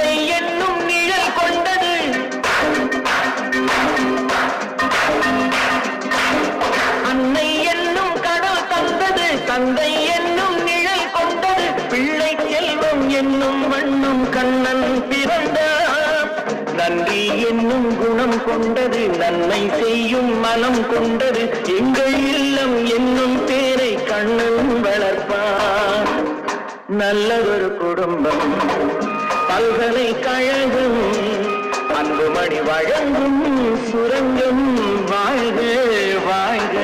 தந்தை என்னும் நிழல் கொண்டது அன்னை என்னும் கடல் தந்தது தந்தை என்னும் நிழல் கொண்டது பிள்ளை செல்வம் என்னும் வண்ணம் கண்ணன் பிறந்தார் நன்றி என்னும் குணம் கொண்டது நன்மை செய்யும் மனம் கொண்டது எங்கள் இல்லம் என்னும் பேரை கண்ணன் வளர்ப்பார் நல்லதொரு குடும்பம் பல்கலைக்கழகம் அன்புமணி வழங்கும் சுரங்கம் வாழ்க வாழ்க